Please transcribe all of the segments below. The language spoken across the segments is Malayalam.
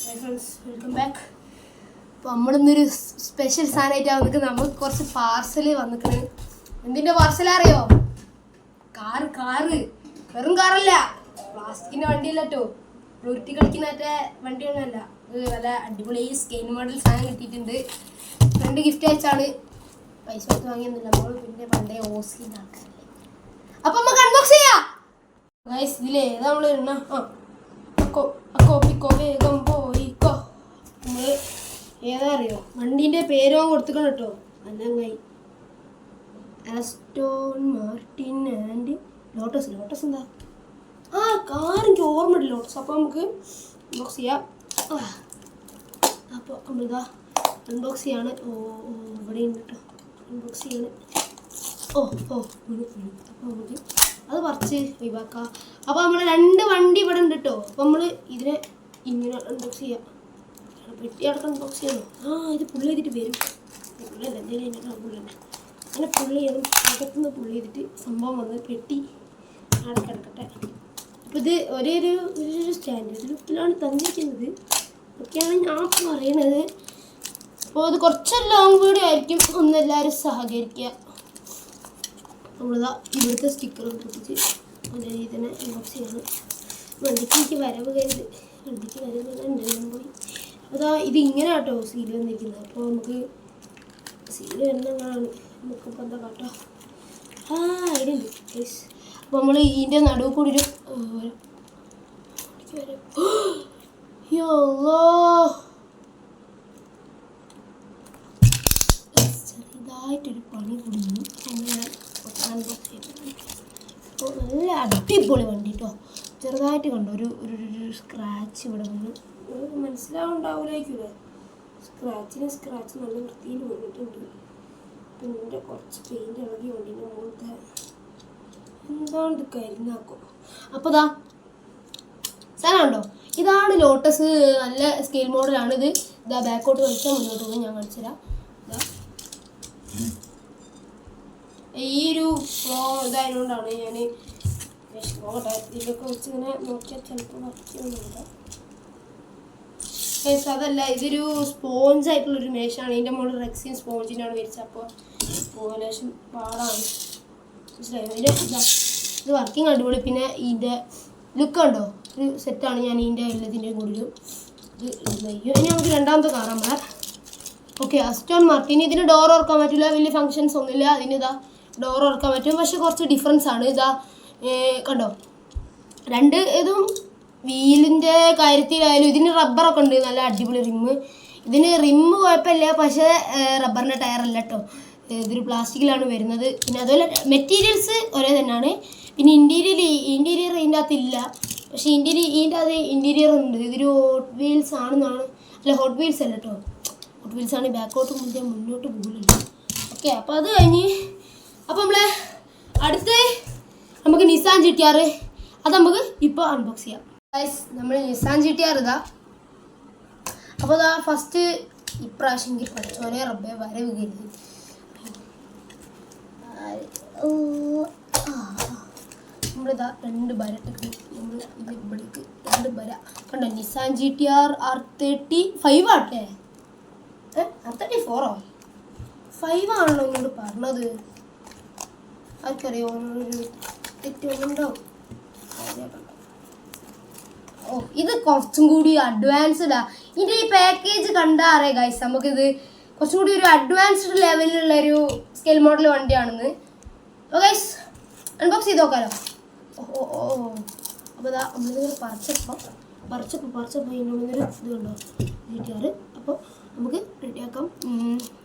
Welcome back. അപ്പോൾ നമ്മളിന്നൊരു സ്പെഷ്യൽ സാധനമായിട്ടാണ് വന്നിരിക്കുന്നത്. നമുക്ക് കുറച്ച് പാർസൽ വന്നിരിക്കുന്നത്. എന്തിൻ്റെ പാർസൽ അറിയോ? കാറ് വെറും കാറല്ല, പ്ലാസ്റ്റിക്കിൻ്റെ വണ്ടിയല്ല കേട്ടോ. ഉരുട്ടി കളിക്കുന്ന മറ്റേ വണ്ടിയൊന്നുമല്ല. ഇത് നല്ല അടിപൊളി സ്കെയിൽ മോഡൽ സാധനം കിട്ടിയിട്ടുണ്ട്. ഫ്രണ്ട് ഗിഫ്റ്റ് അയച്ചാണ്. പൈസ കൊടുത്ത് വാങ്ങിയൊന്നുമില്ല. നമ്മൾ പിന്നെ പണ്ടേ ഓസ്ലിൻ്റെ ആൾക്കാരല്ലേ. അപ്പം നമുക്ക് അൺബോക്സ് ചെയ്യാം. ഗൈസ്, ഇതിലേ ഏതാ നമ്മൾ ഇടണ? പിക്കോ വേഗം പോയിക്കോ. നമ്മൾ ഏതാ അറിയോ? വണ്ടീൻ്റെ പേരോ കൊടുത്തിക്കണം കേട്ടോ. അല്ലെങ്കിൽ ആസ്റ്റോൺ മാർട്ടിൻ ആൻഡ് ലോട്ടസ്. ലോട്ടസ് എന്താ? കാർ എനിക്ക് ഓർമ്മയില്ല ലോട്ടസ്. അപ്പോൾ നമുക്ക് അൺബോക്സ് ചെയ്യാം. അപ്പോൾ നമ്മളിതാ അൺബോക്സ് ചെയ്യാണ്. ഇവിടെ ഉണ്ട് കേട്ടോ. അൺബോക്സ് ചെയ്യാണ്. അപ്പോൾ നമുക്ക് അത് പറിച്ച് ഒഴിവാക്കാം. അപ്പോൾ നമ്മൾ 2 വണ്ടി ഇവിടെ ഉണ്ട് കേട്ടോ. അപ്പോൾ നമ്മൾ ഇതിനെ ഇങ്ങനെ അൺബോക്സ് ചെയ്യാം. പെട്ടി അടക്കം അൺബോക്സ് ചെയ്യണോ? ഇത് പുള്ളി ചെയ്തിട്ട് വരും. പുള്ളിയല്ല, എന്തെങ്കിലും പുള്ളിയുണ്ട്. അങ്ങനെ പുള്ളി ചെയ്യണം. അകത്തുനിന്ന് പുള്ളി ചെയ്തിട്ട് സംഭവം വന്ന് പെട്ടി അവിടെ കിടക്കട്ടെ. അപ്പോൾ ഇത് ഒരു സ്റ്റാൻഡേർഡ് ലുക്കിലാണ് തന്നിരിക്കുന്നത്. ഒക്കെയാണ് ഞാൻ പറയണത്. അപ്പോൾ അത് കുറച്ച് ലോങ് വീഡിയോ ആയിരിക്കും. ഒന്നെല്ലാവരും സഹകരിക്കുക. നമ്മളിതാ ഇവിടുത്തെ സ്റ്റിക്കർ പൊട്ടിച്ച് നല്ല രീതിയിൽ തന്നെ അൺബോക്സ് ചെയ്യണം. വണ്ടിക്ക് എനിക്ക് വരവ് കരുത്. വണ്ടിക്ക് വരവ് ഉണ്ടെല്ലാം പോയി. അപ്പോൾ ഇത് ഇങ്ങനെ കേട്ടോ സീൽ വന്നിരിക്കുന്നത്. അപ്പോൾ നമുക്ക് സീൽ വരുന്നതാണ്. നമുക്കിപ്പോൾ എന്താ കാട്ടോ? ഇടുണ്ട് പ്ലീസ്. അപ്പോൾ നമ്മൾ ഇതിൻ്റെ നടുവ് കൂടി ഒരു ചെറുതായിട്ടൊരു പണി കുടുങ്ങി. അപ്പോൾ നല്ല അടിപൊളി വണ്ടി കേട്ടോ. ചെറുതായിട്ട് കണ്ടോ ഒരു സ്ക്രാച്ച് ഇവിടെ വന്ന്. മനസ്സിലാവുണ്ടാവില്ലായിരിക്കുമല്ലേ? സ്ക്രാച്ച് നല്ല വൃത്തിയിൽ വന്നിട്ടുണ്ട്. പിന്നെ കുറച്ച് പെയിൻറ്റ് ഇളകി വണ്ടീൻ്റെ മുകളിലത്തെ എന്താണ് കരിഞ്ഞാക്കും. അപ്പോൾ സാധനം ഉണ്ടോ? ഇതാണ് ലോട്ടസ്. നല്ല സ്കെയിൽ മോഡലാണ് ഇത്. ഇതാ ബാക്കോട്ട് കളിച്ചാൽ മുന്നോട്ട് പോകും. ഞാൻ കാണിച്ചു തരാം. ഈ ഒരു ഇതായതുകൊണ്ടാണ് ഞാൻ നോക്കട്ടെ. ഇതിലൊക്കെ വെച്ച് ഇങ്ങനെ നോക്കിയാൽ ചിലപ്പോൾ വരയ്ക്കുന്നുണ്ട്. അതല്ല, ഇതൊരു സ്പോഞ്ച് ആയിട്ടുള്ളൊരു മേശാണ്. ഇതിൻ്റെ മുകളിൽ റെക്സിൻ സ്പോഞ്ചിനാണ് വരച്ചത്. അപ്പോൾ ലേശം പാടാണ്. മനസ്സിലായോ? ഇത് വർക്കിംഗ് അടിപൊളി. പിന്നെ ഇതിൻ്റെ ലുക്ക് ഉണ്ടോ? ഒരു സെറ്റാണ്. ഞാൻ ഇതിൻ്റെ എല്ലാത്തിൻ്റെ കൂടി ഇത് ഇനി നമുക്ക് രണ്ടാമത്തെ കാണാൻ പറയാം. Okay, Aston Martin. ഇതിന് ഡോർ ഓർക്കാൻ പറ്റില്ല. വലിയ ഫങ്ഷൻസ് ഒന്നുമില്ല. അതിന് ഡോർ ഓർക്കാൻ പറ്റും. പക്ഷെ കുറച്ച് ഡിഫറൻസ് ആണ്. കണ്ടോ, ഇതും വീലിൻ്റെ കാര്യത്തിലായാലും ഇതിന് റബ്ബറൊക്കെ ഉണ്ട്. നല്ല അടിപൊളി റിമ്മ്. ഇതിന് റിമ്മ് കുഴപ്പമില്ല. പക്ഷേ റബ്ബറിൻ്റെ ടയറല്ല കേട്ടോ. ഇതൊരു പ്ലാസ്റ്റിക്കിലാണ് വരുന്നത്. പിന്നെ അതുപോലെ മെറ്റീരിയൽസ് ഒരേ തന്നെയാണ്. പിന്നെ ഇൻറ്റീരിയർ ഇതിൻ്റെ അകത്തില്ല. പക്ഷേ ഇതിൻ്റെ അത് ഇൻറ്റീരിയർ ഉണ്ട്. ഇതൊരു ഹോട്ട് വീൽസ് ആണെന്നാണ്. അല്ല, ഹോട്ട് വീൽസ് അല്ല കേട്ടോ. ഹോട്ട് വീൽസ് ആണ്. ബാക്കോട്ട് മുന്നോട്ട് പോകില്ല. ഓക്കെ, അപ്പോൾ അത് കഴിഞ്ഞ് അപ്പോൾ നമുക്ക് നിസാൻ GTR അത് നമുക്ക് ഇപ്പോൾ അൺബോക്സ് ചെയ്യാം. നമ്മൾ നിസാൻ GTR അപ്പോൾ ഫസ്റ്റ് ഇപ്രാവശ്യം എനിക്ക് പഠിച്ചോനെ റബ്ബെ വരവ് കരുതി. നമ്മളിതാ 2 ബര ഇട്ടിട്ട് നമ്മൾ ഇത് ഇവിടേക്ക് 2 ബര കണ്ടോ. നിസാൻ GTR R35 ആട്ടെ. R34 5 ആണല്ലോ എന്നോട് പറഞ്ഞത്. ആർക്കറിയോ? തെറ്റുണ്ടാവും. ഇത് കുറച്ചും കൂടി അഡ്വാൻസ്ഡാ. ഇതിൻ്റെ ഈ പാക്കേജ് കണ്ടാൽ അറിയാം ഗൈസ്. നമുക്കിത് കുറച്ചും കൂടി ഒരു അഡ്വാൻസ്ഡ് ലെവലിലുള്ളൊരു സ്കെയിൽ മോഡൽ വണ്ടിയാണെന്ന്. അപ്പോൾ ഗൈസ് അൺബോക്സ് ചെയ്ത് നോക്കാമല്ലോ. അപ്പോൾ നമ്മളിത് പറിച്ചപ്പോൾ ഇതിനൊരു ഇത് കണ്ടോ GTR. അപ്പോൾ നമുക്ക് റെഡിയാക്കാം.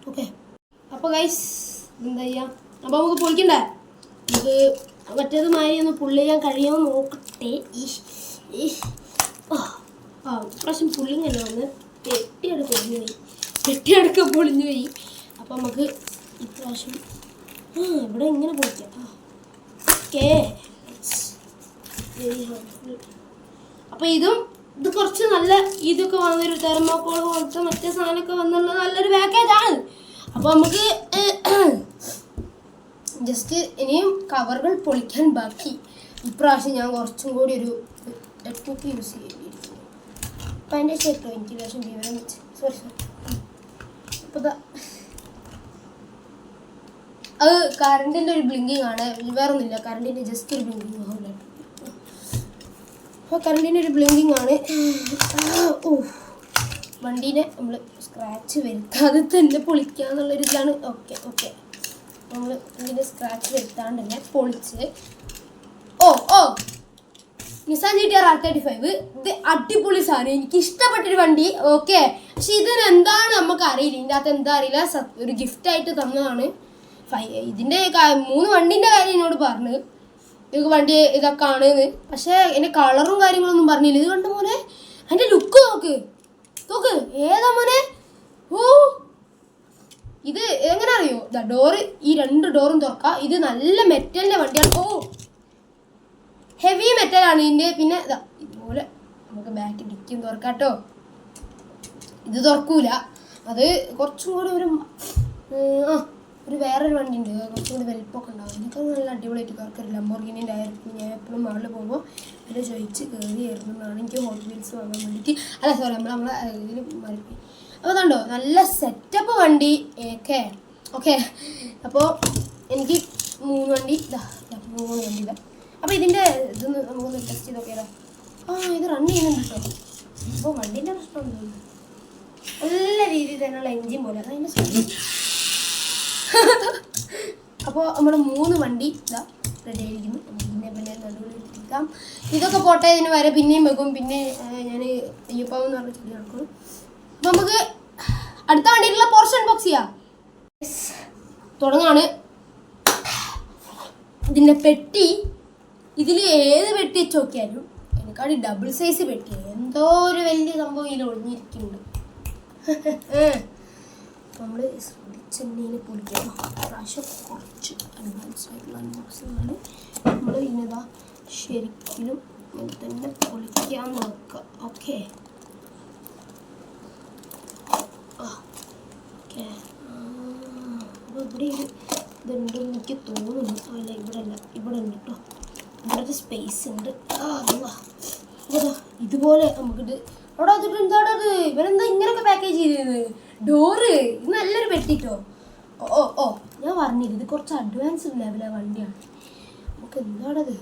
ഓക്കെ, അപ്പോൾ ഗൈസ് എന്താ ചെയ്യാം? അപ്പോൾ നമുക്ക് പൊളിക്കണ്ടേ? നമുക്ക് മറ്റേത് മാതിരി ഒന്ന് പുള്ളി ചെയ്യാൻ കഴിയുമെന്ന് നോക്കട്ടെ. ഇപ്രാവശ്യം പുള്ളിങ്ങല്ല വന്ന് പെട്ടിയടക്കം പൊളിഞ്ഞു പോയി. അപ്പോൾ നമുക്ക് ഇപ്രാവശ്യം ഇവിടെ ഇങ്ങനെ പൊളിക്കാം. ഓക്കെ, അപ്പോൾ ഇത് കുറച്ച് നല്ല ഇതൊക്കെ വന്നൊരു തെർമോക്കോൾ പോലത്തെ മറ്റേ സാധനമൊക്കെ വന്നുള്ള നല്ലൊരു പാക്കേജാണ്. അപ്പോൾ നമുക്ക് ജസ്റ്റ് ഇനിയും കവറുകൾ പൊളിക്കാൻ ബാക്കി. ഇപ്രാവശ്യം ഞാൻ കുറച്ചും കൂടി ഒരു ടെക്നിക്ക് യൂസ് ചെയ്തിരിക്കുന്നു. ഉപ്പാൻ്റെ ഷർട്ടോ എനിക്ക് ലേശം വിവരം വെച്ച് സോറി അപ്പോൾ അത് കറണ്ടിൻ്റെ ഒരു ബ്ലിങ്കിങ് ആണ്, വേറെ ഒന്നുമില്ല, കറണ്ടിൻ്റെ ജസ്റ്റ് ഒരു ബ്ലിങ്കിങ് ആവില്ല. അപ്പോൾ കറണ്ടിൻ്റെ ഒരു ബ്ലിങ്കിങ് ആണ്. ഓ വണ്ടീനെ നമ്മൾ സ്ക്രാച്ച് വരുത്താതെ തന്നെ പൊളിക്കുക എന്നുള്ളൊരു ഇതാണ്. ഓക്കെ നമ്മൾ ഇതിൻ്റെ സ്ക്രാച്ച് വരുത്താണ്ട് തന്നെ പൊളിച്ച് നിസാൻ GT-R R35 ഇത് അടിപൊളി സാധനം, എനിക്ക് ഇഷ്ടപ്പെട്ടൊരു വണ്ടി. ഓക്കെ, പക്ഷെ ഇതിനെന്താണ് നമുക്ക് അറിയില്ല, ഇതിൻ്റെ അകത്ത് എന്താ അറിയില്ല, ഒരു ഗിഫ്റ്റായിട്ട് തന്നതാണ്. ഇതിൻ്റെ 3 വണ്ടീൻ്റെ കാര്യം എന്നോട് പറഞ്ഞു, ഇത് വണ്ടി ഇതൊക്കെ ആണെന്ന്. പക്ഷേ എൻ്റെ കളറും കാര്യങ്ങളൊന്നും പറഞ്ഞില്ല. ഇത് കണ്ട മോനെ അതിൻ്റെ ലുക്ക് നോക്ക് ഏതാ മോനെ. ഇത് എങ്ങനെ അറിയോ, ഡോറ് ഈ 2 ഡോറും തുറക്കാം. ഇത് നല്ല മെറ്റലിൻ്റെ വണ്ടിയാണ്. ഹെവി മെറ്റലാണ് ഇതിൻ്റെ. പിന്നെ ഇതുപോലെ നമുക്ക് ബാക്ക് ഡിക്കും തുറക്കാട്ടോ. ഇത് തുറക്കൂല, അത് കുറച്ചും കൂടെ ഒരു വേറൊരു വണ്ടി ഉണ്ട്, കുറച്ചും കൂടി വലിപ്പമൊക്കെ ഉണ്ടാവും. എനിക്ക് നല്ല അടിപൊളിയായിട്ട് തുറക്കറില്ല. ലംബോർഗിനിൻ്റെ ആയിരുന്നു. ഞാൻ എപ്പോഴും മുകളിൽ പോകുമ്പോൾ അതിൽ ചോദിച്ച് കയറിയായിരുന്നു എന്നാണ് എനിക്ക് ഹോട്ട് വീൽസ് വാങ്ങാൻ വേണ്ടിയിട്ട്. അല്ല സോറി, നമ്മളെ ഇതിൽ മറിപ്പോയി. അപ്പോൾ അതുണ്ടോ നല്ല സെറ്റപ്പ് വണ്ടി. ഓക്കെ അപ്പോൾ എനിക്ക് 3 വണ്ടി 3 വണ്ടി ഇതാ. അപ്പോൾ ഇതിൻ്റെ ഇതൊന്ന് നമുക്കൊന്ന് ടെസ്റ്റ് ചെയ്ത് നോക്കിയാലോ. ഇത് റൺ ചെയ്യുന്നുണ്ട് കേട്ടോ. അപ്പോൾ വണ്ടീൻ്റെ പ്രശ്നമൊന്നുമില്ല, നല്ല രീതിയിൽ തന്നെയുള്ള എൻജിൻ പോലെ അതതിൻ്റെ. അപ്പോൾ നമ്മുടെ 3 വണ്ടി ഇതാ റെഡി ആയിരിക്കുന്നു. പിന്നെ നടുവിലിരിക്കാം. ഇതൊക്കെ പോട്ടെ, ഇതിന് വരെ പിന്നെയും വെക്കും. പിന്നെ ഞാൻ അയ്യപ്പാവെന്ന് പറഞ്ഞ ചെടി നടക്കും. അപ്പോൾ നമുക്ക് അടുത്ത വണ്ടിയിലുള്ള പോർഷൻ അൺബോക്സ് ചെയ്യാം. തുടങ്ങാണ്. ഇതിൻ്റെ പെട്ടി, ഇതിൽ ഏത് പെട്ടി വെച്ച് നോക്കിയാലും എനിക്കാണ് ഡബിൾ സൈസ് പെട്ടി. എന്തോ ഒരു വലിയ സംഭവം ഇതിൽ ഒളിഞ്ഞിരിക്കുന്നുണ്ട്. നമ്മൾ ശ്രദ്ധിച്ചെണ്ണീനെ പൊളിക്കണം. പ്രാവശ്യം കുറച്ച് അഡ്വാൻസ് ആയിട്ടുള്ള അൺബോക്സിംഗ് ആണ്. നമ്മൾ ഇന്നതാ ശരിക്കും ഇങ്ങനെ തന്നെ പൊളിക്കാൻ നോക്കുക. ഓക്കെ അപ്പോൾ ഇവിടെ ഒരു ഇതുണ്ടെന്ന് എനിക്ക് തോന്നുന്നു. അല്ല ഇവിടെ ഉണ്ട് കേട്ടോ. ഇവിടെ ഒരു സ്പേസ് ഉണ്ട്. ഇതുപോലെ നമുക്കിത് അവിടെ അതിട്ട് എന്താണത്, ഇവരെന്താ ഇങ്ങനെയൊക്കെ പാക്കേജ് ചെയ്തത്. ഡോറ് ഇത് നല്ലൊരു പെട്ടിട്ടോ. ഞാൻ പറഞ്ഞില്ല, ഇത് കുറച്ച് അഡ്വാൻസ്ഡ് ലെവലെ വണ്ടിയാണ്. നമുക്ക് എന്താണത്,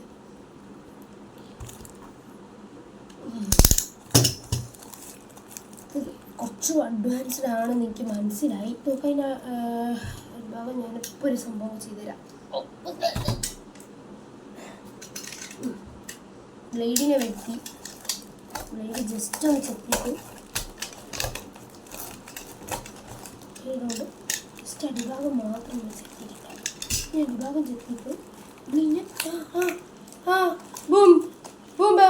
കുറച്ച് അഡ്വാൻസ്ഡ് ആണെന്ന് എനിക്ക് മനസ്സിലായി. നമുക്ക് അതിൻ്റെ ഭാഗം ഞാനിപ്പോൾ ഒരു സംഭവം ചെയ്തുതരാം. ബ്ലേഡിനെ വെട്ടി ബ്ലേഡ് ജസ്റ്റ് ഒന്ന് ചെത്തിയിട്ട് ബ്ലേഡോട് ജസ്റ്റ് അടിഭാഗം മാത്രം ഒന്ന് ചെത്തിയിട്ടില്ല. ഈ അടിഭാഗം ചെത്തിയിട്ട് പിന്നെ ബൂം ബൂം ബാ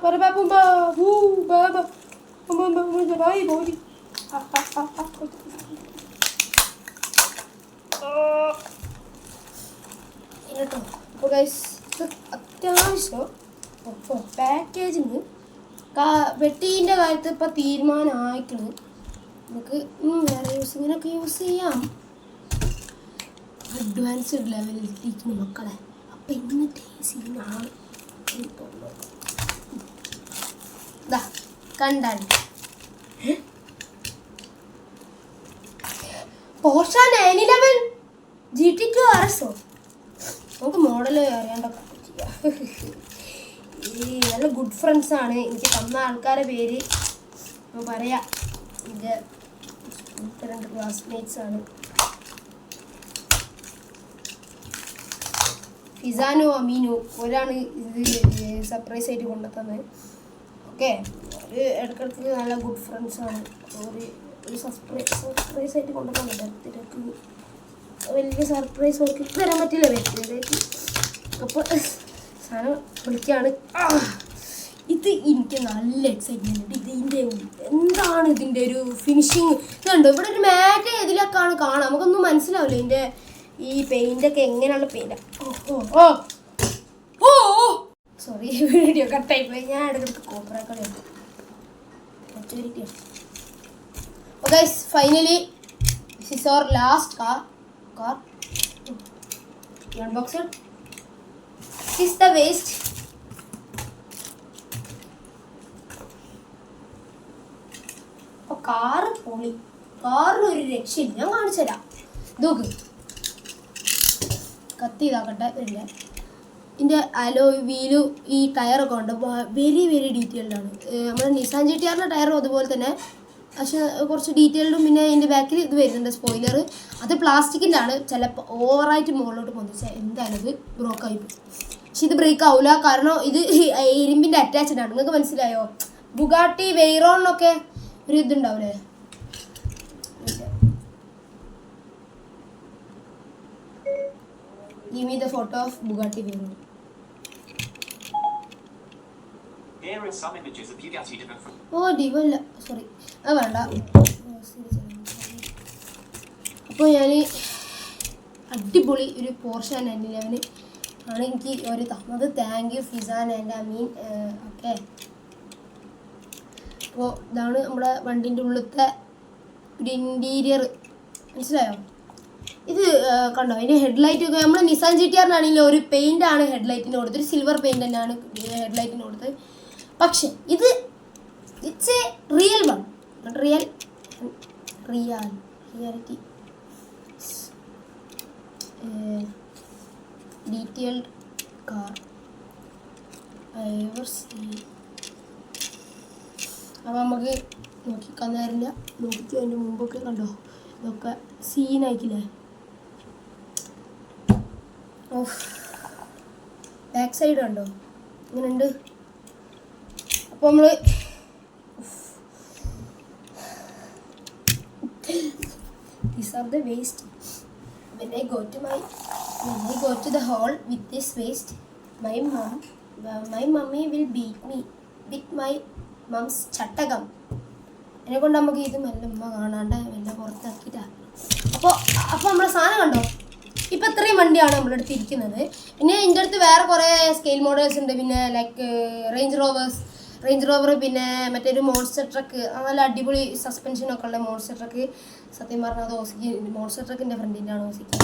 പറ ബൂം ബാ ബൂ ബാ ബാ ബായി ബോഡി കേട്ടോ. അപ്പോൾ ഗൈസ് ഇത് അത്യാവശ്യം പാക്കേജിങ് വെട്ടീൻ്റെ കാര്യത്തിൽ ഇപ്പോൾ തീരുമാനമായിക്കണം. നമുക്ക് വേറെ യൂസിങ്ങിനൊക്കെ യൂസ് ചെയ്യാം. അഡ്വാൻസ്ഡ് ലെവലിൽ ഇരിക്കുന്നു മക്കളെ. അപ്പം ഇന്നത്തെ സീനാണ് ഇതാ കണ്ടാൽ പോർഷ 911 GT2 RS. നമുക്ക് മോഡൽ അറിയാണ്ടൊക്കെ ചെയ്യാം. നല്ല ഗുഡ് ഫ്രണ്ട്സ് ആണ് എനിക്ക് തന്ന ആൾക്കാരുടെ പേര് ഞാൻ പറയാം. ഇത് 2 ക്ലാസ്മേറ്റ്സ് ആണ്. ഫിസാനോ അമീനോ ഒരാണ് ഇത് സർപ്രൈസ് ആയിട്ട് കൊണ്ടുതന്നത്. ഓക്കെ, ഒരു ഇടയ്ക്കിടയ്ക്ക് നല്ല ഗുഡ് ഫ്രണ്ട്സ് ആണ്. ഒരു സർപ്രൈസ് ആയിട്ട് കൊണ്ടുതന്നത്. ബർത്ത്ഡേക്ക് വലിയ സർപ്രൈസ് നോക്കി തരാൻ പറ്റില്ല ബർത്ത്ഡേക്ക്. അപ്പോൾ സാധനം വിളിക്കുകയാണ്. ഇത് എനിക്ക് നല്ല എക്സൈറ്റ്മെൻറ്റ് ഉണ്ട്. ഇതിൻ്റെ എന്താണ് ഇതിൻ്റെ ഒരു ഫിനിഷിങ് ഇതുണ്ടോ. ഇവിടെ ഒരു മാറ്റ് ഇതിലൊക്കെയാണ് കാണാം. നമുക്കൊന്നും മനസ്സിലാവില്ല ഇതിൻ്റെ ഈ പെയിൻ്റൊക്കെ എങ്ങനെയുള്ള പെയിൻ്റാണ്. സോറി, വീഡിയോ കട്ടായിപ്പോയി. ഞാൻ ഇടയ്ക്ക് കോപ്പറൊക്കെ okay. Finally this is our last car unboxed. This is the waste. അപ്പോൾ കാറ് പൊളി, കാറിനൊരു രക്ഷയില്ല. ഞാൻ കാണിച്ചു തരാം. നോക്ക്, കത്തി ഇതാക്കട്ടെ. ഇല്ല, ഇതിൻ്റെ അലോയ് വീലും ഈ ടയറൊക്കെ ഉണ്ട്, വെരി വെരി ഡീറ്റെയിൽഡാണ്. നമ്മുടെ നിസാൻ GT-R ടയറും അതുപോലെ തന്നെ, പക്ഷേ കുറച്ച് ഡീറ്റെയിൽഡും. പിന്നെ ഇതിൻ്റെ ബാക്കിൽ ഇത് വരുന്നുണ്ട് സ്പോയിലർ, അത് പ്ലാസ്റ്റിക്കിൻ്റെ ആണ്. ചിലപ്പോൾ ഓവറായിട്ട് മുകളിലോട്ട് പൊന്തിച്ചാൽ എന്തായാലും ഇത് ബ്രോക്കായി പോകും. പക്ഷെ ഇത് ബ്രേക്ക് ആവില്ല, കാരണം ഇത് ഇരുമ്പിൻ്റെ അറ്റാച്ച്ഡ് ആണ്. നിങ്ങൾക്ക് മനസ്സിലായോ? ബുഗാട്ടി വെയ്റോണിനൊക്കെ ഒരു ഇതുണ്ടാവില്ലേ? Give me the photo of Bugatti Veyron. Here are some images of Bugatti different from. Oh, divil. Sorry. അത് വേണ്ട. അപ്പോൾ ഞാൻ അടിപൊളി ഒരു പോർഷ 911 ആണ് എനിക്ക് ഒരു തന്നത്. Thank you Fizan and Ameen. Okay, അപ്പോൾ ഇതാണ് നമ്മുടെ വണ്ടീൻ്റെ ഉള്ളിലത്തെ ഒരു ഇൻറ്റീരിയർ. മനസ്സിലായോ? ഇത് കണ്ടോ, അതിൻ്റെ ഹെഡ്ലൈറ്റ് ഒക്കെ നമ്മൾ നിസാൻ GT-R ഒരു പെയിൻ്റാണ് ഹെഡ്ലൈറ്റിന് കൊടുത്തത്, ഒരു സിൽവർ പെയിൻ്റ് തന്നെയാണ് ഹെഡ്ലൈറ്റിന് കൊടുത്തത്. പക്ഷെ ഇത് it's a real one, reality detailed car ever see. അപ്പോൾ നമുക്ക് നോക്കിക്കാൻ നേരില്ല. നോക്കിക്കോ, അതിൻ്റെ മുമ്പൊക്കെ കണ്ടോ, ഇതൊക്കെ സീനായിക്കില്ലേ? ഓഫ്, ബാക്ക് സൈഡ് കണ്ടോ ഇങ്ങനെയുണ്ട്. അപ്പോൾ നമ്മൾ these are the waste. When I go to the hall with this waste, my mummy will beat me with my mom's ചട്ടകം. എന്നെ കൊണ്ട് നമുക്ക് ഇത് മെല്ലെ ഉമ്മ കാണാണ്ട് മെല്ലെ പുറത്താക്കിയിട്ടാണ്. അപ്പോൾ നമ്മളെ സാധനം കണ്ടോ, ഇപ്പം ഇത്രയും വണ്ടിയാണ് നമ്മുടെ അടുത്ത് ഇരിക്കുന്നത്. പിന്നെ എൻ്റെ അടുത്ത് വേറെ കുറേ സ്കെയിൽ മോഡൽസ് ഉണ്ട്. പിന്നെ ലൈക്ക് റേഞ്ച് റോവർ, പിന്നെ മറ്റൊരു മോൺസ്റ്റർ ട്രക്ക്, നല്ല അടിപൊളി സസ്പെൻഷനൊക്കെ ഉള്ള മോൺസ്റ്റർ ട്രക്ക്. സത്യം പറഞ്ഞാൽ അത് ഓസിക്ക്, മോൺസ്റ്റർ ട്രക്കിൻ്റെ ഫ്രണ്ടിൻ്റെ ആണ് ഓസിക്ക്.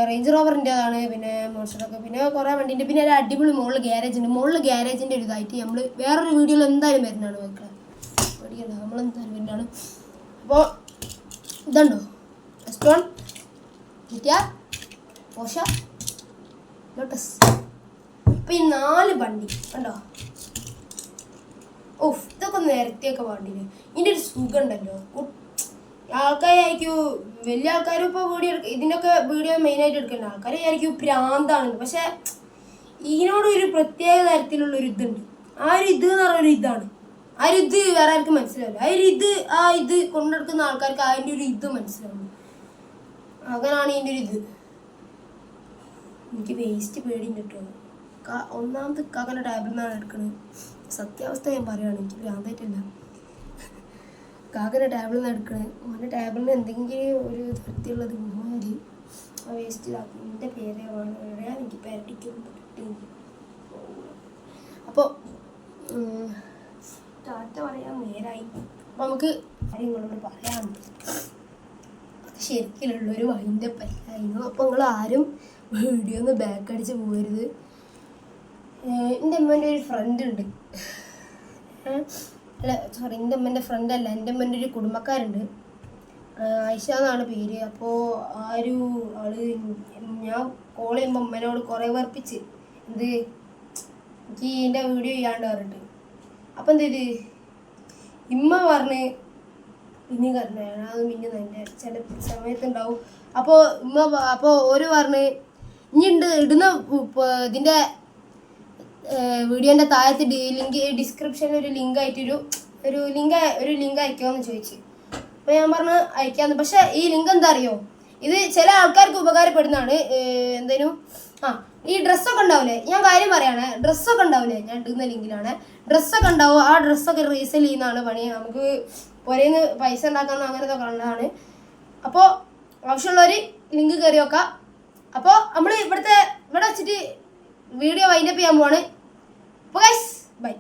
റേഞ്ച് റോവറിൻ്റെതാണ് പിന്നെ മോൺസ്റ്റർ ട്രക്ക്. പിന്നെ കുറേ വണ്ടിൻ്റെ. പിന്നെ ഒരു അടിപൊളി മുകളിൽ ഗ്യാരേജിൻ്റെ ഒരു ഇതായിട്ട് നമ്മൾ വേറൊരു വീഡിയോയിൽ എന്തായാലും വരുന്നതാണ്. മക്കളെ പേടിക്കണ്ട, നമ്മളെന്തായാലും വരുന്നതാണ്. അപ്പോൾ ഇതുണ്ടോ S1 GT-R, Porsche, Lotus. അപ്പോൾ ഈ 4 വണ്ടി കണ്ടോ. ഓഫ്, ഇതൊക്കെ നേരത്തെയൊക്കെ വണ്ടിയില്ലേ. ഇതിൻ്റെ ഒരു സുഖം ഉണ്ടല്ലോ. ആൾക്കാരായിരിക്കും, വലിയ ആൾക്കാരും ഇപ്പോൾ ഇതിൻ്റെയൊക്കെ വീഡിയോ മെയിനായിട്ട് എടുക്കേണ്ട ആൾക്കാരായിരിക്കും പ്രാന്താണ്. പക്ഷേ ഇതിനോടൊരു പ്രത്യേക തരത്തിലുള്ളൊരു ഇതുണ്ട്. ആ ഒരു ഇത് എന്ന് പറഞ്ഞൊരു ഇതാണ്. ആ ഒരു ഇത് വേറെ ആർക്കും മനസ്സിലാവില്ല. ആ ഇത് കൊണ്ടെടുക്കുന്ന ആൾക്കാർക്ക് അതിൻ്റെ ഒരു ഇത് മനസ്സിലാവുള്ളൂ. അങ്ങനാണ് ഇതിൻ്റെ ഒരു ഇത്. എനിക്ക് വേസ്റ്റ് പേടിയും കിട്ടുമോ. ഒന്നാമത് കാക്കൻ്റെ ടേബിളിൽ നിന്നാണ് എടുക്കുന്നത്. സത്യാവസ്ഥ ഞാൻ പറയുകയാണ്, എനിക്ക് ഭ്രാന്തായിട്ടില്ല. കാക്കൻ്റെ ടേബിളിൽ നിന്ന് എടുക്കണേ. ഓൻ്റെ ടേബിളിൽ നിന്ന് എന്തെങ്കിലും ഒരു തരത്തിലുള്ളത് മതി ആ വേസ്റ്റ് ഇതാക്കി. എൻ്റെ പേര് എവിടെയാണ് എനിക്ക് പേരട്ടിക്കും. അപ്പോൾ ടാറ്റ പറയാൻ നേരായി. അപ്പോൾ നമുക്ക് കാര്യങ്ങളോട് പറയാനുണ്ട്. ശരിക്കുള്ളൊരു വൈൻ്റെ പല്ലായിരുന്നു. അപ്പോൾ നിങ്ങൾ ആരും വീഡിയോ ഒന്ന് ബാക്ക് അടിച്ച് പോകരുത്. എൻ്റെ അമ്മേൻ്റെ ഒരു ഫ്രണ്ട് ഉണ്ട്. അല്ല സോറി, എൻ്റെ അമ്മേൻ്റെ ഫ്രണ്ടല്ല, എൻ്റെ അമ്മേൻ്റെ ഒരു കുടുംബക്കാരുണ്ട്. ആയിഷ എന്നാണ് പേര്. അപ്പോൾ ആ ഒരു ആള് ഞാൻ കോൾ ചെയ്യുമ്പോൾ അമ്മേനോട് കുറേ വർപ്പിച്ച് എനിക്ക് എൻ്റെ വീഡിയോ ചെയ്യാണ്ട് പറഞ്ഞിട്ട്. അപ്പം എന്ത് ചെയ്ത് ഇമ്മ പറഞ്ഞ് പിന്നെ കറണ്ടാണ് അത് മിന്നുന്നത് എൻ്റെ ചില സമയത്തുണ്ടാവും. അപ്പോൾ ഒരു പറഞ്ഞ് ഇനി ഇടുന്ന ഇതിൻ്റെ വീഡിയോൻ്റെ താഴത്ത് ഡിസ്ക്രിപ്ഷനിൽ ഒരു ലിങ്ക് ആയിട്ടൊരു ലിങ്ക് അയക്കാമെന്ന് ചോദിച്ചു. അപ്പോൾ ഞാൻ പറഞ്ഞു അയക്കാമെന്ന്. പക്ഷേ ഈ ലിങ്ക് എന്താ അറിയോ, ഇത് ചില ആൾക്കാർക്ക് ഉപകാരപ്പെടുന്നതാണ്. എന്തേലും ഈ ഡ്രസ്സൊക്കെ ഉണ്ടാവില്ലേ, ഞാൻ കാര്യം പറയുകയാണ്, ഡ്രസ്സൊക്കെ ഉണ്ടാവില്ലേ, ഞാൻ ഇടുന്ന ലിങ്കിലാണ് ഡ്രസ്സൊക്കെ ഉണ്ടാവും. ആ ഡ്രസ്സൊക്കെ റീസെൽ ചെയ്യുന്നതാണ് പണി. നമുക്ക് പുരയിന്ന് പൈസ ഉണ്ടാക്കാമെന്ന് അങ്ങനത്തെ കണ്ടതാണ്. അപ്പോൾ ആവശ്യമുള്ളവർ ലിങ്ക് കയറി നോക്കാം. അപ്പോൾ നമ്മൾ ഇവിടെ വെച്ചിട്ട് വീഡിയോ വൈൻഡപ്പ് ചെയ്യാൻ പോവാണ്. അപ്പോൾ ഗൈസ് ബൈ.